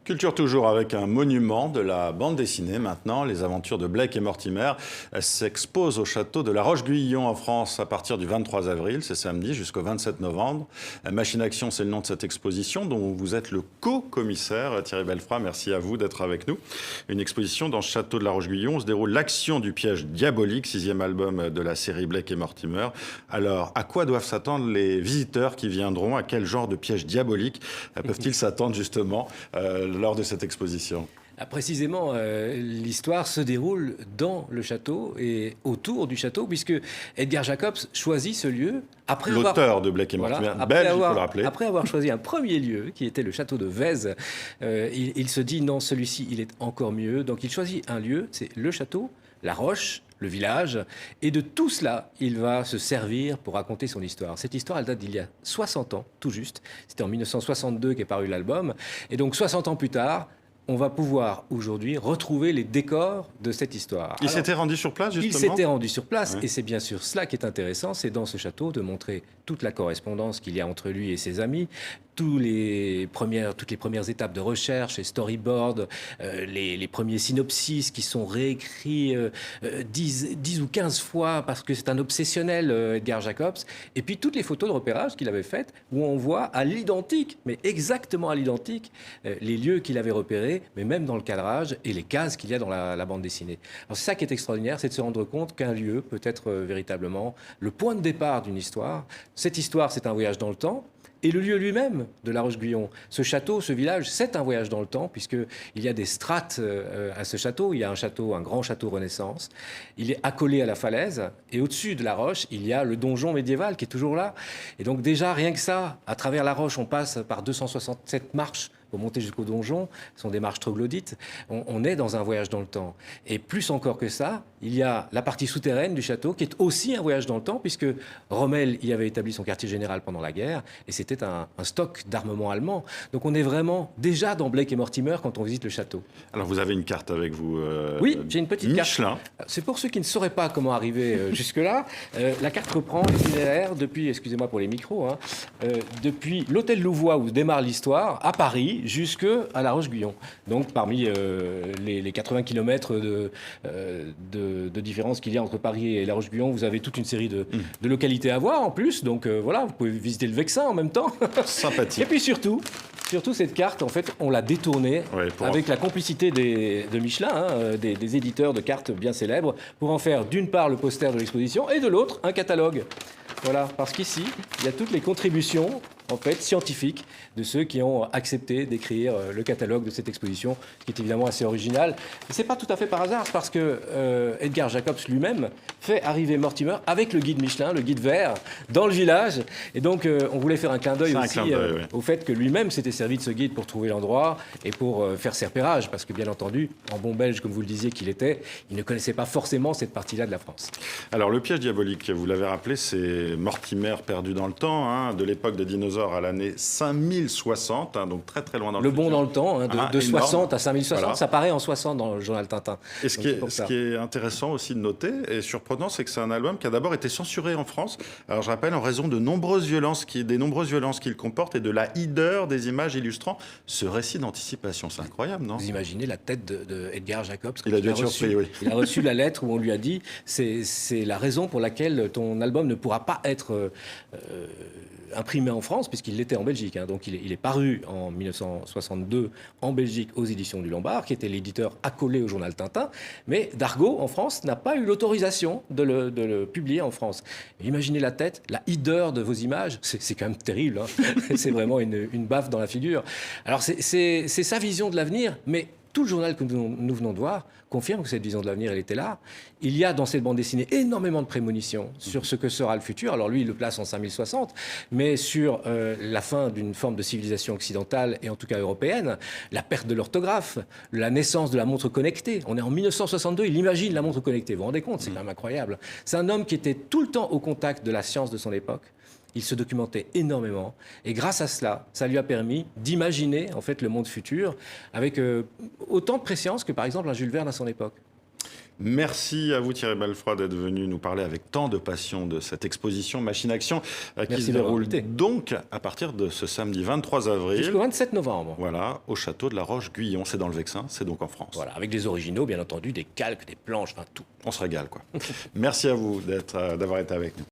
Culture toujours avec un monument de la bande dessinée maintenant. Les aventures de Blake et Mortimer s'exposent au château de La Roche-Guyon en France à partir du 23 avril, c'est samedi, jusqu'au 27 novembre. Machine Action, c'est le nom de cette exposition dont vous êtes le co-commissaire. Thierry Belfrat, merci à vous d'être avec nous. Une exposition dans ce château de La Roche-Guyon où se déroule l'action du piège diabolique, 6e album de la série Blake et Mortimer. Alors, à quoi doivent s'attendre les visiteurs qui viendront? À quel genre de piège diabolique peuvent-ils s'attendre justement lors de cette exposition? Précisément, l'histoire se déroule dans le château et autour du château, puisque Edgar Jacobs choisit ce lieu après avoir... L'auteur de Blake et Mortimer, belge, il faut le rappeler. Après avoir choisi un premier lieu, qui était le château de Vèze, il se dit non, celui-ci, il est encore mieux. Donc il choisit un lieu, c'est le château, la roche, le village, et de tout cela, il va se servir pour raconter son histoire. Cette histoire, elle date d'il y a 60 ans, tout juste. C'était en 1962 qu'est paru l'album. Et donc 60 ans plus tard, on va pouvoir aujourd'hui retrouver les décors de cette histoire. Il s'était rendu sur place, justement? Il s'était rendu sur place, ouais. Et c'est bien sûr cela qui est intéressant, c'est dans ce château de montrer toute la correspondance qu'il y a entre lui et ses amis, toutes les premières étapes de recherche et storyboard, les premiers synopsis qui sont réécrits 10 ou 15 fois parce que c'est un obsessionnel, Edgar Jacobs, et puis toutes les photos de repérage qu'il avait faites où on voit à l'identique, mais exactement à l'identique, les lieux qu'il avait repérés, mais même dans le cadrage et les cases qu'il y a dans la bande dessinée. Alors c'est ça qui est extraordinaire, c'est de se rendre compte qu'un lieu peut être véritablement le point de départ d'une histoire. Cette histoire, c'est un voyage dans le temps. Et le lieu lui-même de La Roche-Guyon, ce château, ce village, c'est un voyage dans le temps, puisqu'il y a des strates à ce château. Il y a un grand château Renaissance. Il est accolé à la falaise, et au-dessus de la roche, il y a le donjon médiéval qui est toujours là. Et donc déjà, rien que ça, à travers la roche, on passe par 267 marches pour monter jusqu'au donjon. Ce sont des marches troglodytes. On est dans un voyage dans le temps. Et plus encore que ça, il y a la partie souterraine du château qui est aussi un voyage dans le temps, puisque Rommel y avait établi son quartier général pendant la guerre, et c'était un stock d'armement allemand. Donc on est vraiment déjà dans Blake et Mortimer quand on visite le château. Alors vous avez une carte avec vous, oui, j'ai une petite Michelin. Carte. C'est pour ceux qui ne sauraient pas comment arriver jusque-là. La carte reprend l'itinéraire depuis, excusez-moi pour les micros, depuis l'hôtel Louvois où démarre l'histoire, à Paris, jusque à La Roche-Guyon. Donc parmi les 80 km de différence qu'il y a entre Paris et La Roche-Guyon, vous avez toute une série de localités à voir en plus. Donc voilà, vous pouvez visiter le Vexin en même temps. Sympathique. Et puis surtout cette carte, en fait, on l'a détournée avec la complicité de Michelin, des éditeurs de cartes bien célèbres, pour en faire d'une part le poster de l'exposition et de l'autre un catalogue. Voilà, parce qu'ici, il y a toutes les contributions en fait, scientifiques de ceux qui ont accepté d'écrire le catalogue de cette exposition, qui est évidemment assez original. Et c'est pas tout à fait par hasard, parce que Edgar Jacobs lui-même fait arriver Mortimer avec le guide Michelin, le guide vert, dans le village. Et donc, on voulait faire un clin d'œil aussi au fait que lui-même s'était servi de ce guide pour trouver l'endroit et pour faire ses repérages, parce que bien entendu, en bon belge, comme vous le disiez qu'il était, il ne connaissait pas forcément cette partie-là de la France. Alors, le piège diabolique, vous l'avez rappelé, c'est Mortimer perdu dans le temps, de l'époque des dinosaures à l'année 5060, donc très très loin dans le futur. Le bond dans le temps, de 60 à 5060, voilà. Ça paraît en 60 dans le journal Tintin. Et ce qui est intéressant aussi de noter et surprenant, c'est que c'est un album qui a d'abord été censuré en France. Alors je rappelle, en raison de des nombreuses violences qu'il comporte et de la hideur des images illustrant ce récit d'anticipation. C'est incroyable, non? Vous imaginez la tête de Edgar Jacobs. Il a dû être surpris, oui. Il a reçu la lettre où on lui a dit c'est la raison pour laquelle ton album ne pourra pas être imprimé en France, puisqu'il l'était en Belgique. Donc il est paru en 1962 en Belgique aux éditions du Lombard, qui était l'éditeur accolé au journal Tintin. Mais Dargaud, en France, n'a pas eu l'autorisation de le publier en France. Imaginez la tête, la hideur de vos images, c'est quand même terrible. C'est vraiment une baffe dans la figure. Alors c'est sa vision de l'avenir, mais tout le journal que nous venons de voir confirme que cette vision de l'avenir, elle était là. Il y a dans cette bande dessinée énormément de prémonitions sur ce que sera le futur. Alors lui, il le place en 5060, mais sur la fin d'une forme de civilisation occidentale, et en tout cas européenne, la perte de l'orthographe, la naissance de la montre connectée. On est en 1962, il imagine la montre connectée. Vous vous rendez compte, c'est quand même incroyable. C'est un homme qui était tout le temps au contact de la science de son époque. Il se documentait énormément et grâce à cela, ça lui a permis d'imaginer en fait le monde futur avec autant de préscience que par exemple un Jules Verne à son époque. Merci à vous Thierry Belfroid d'être venu nous parler avec tant de passion de cette exposition Machine Action qui Merci se déroule invité. donc à partir de ce samedi 23 avril. Jusqu'au 27 novembre. Voilà, au château de la Roche-Guyon. C'est dans le Vexin, c'est donc en France. Voilà, avec des originaux, bien entendu, des calques, des planches, enfin tout. On se régale, quoi. Merci à vous d'avoir été avec nous.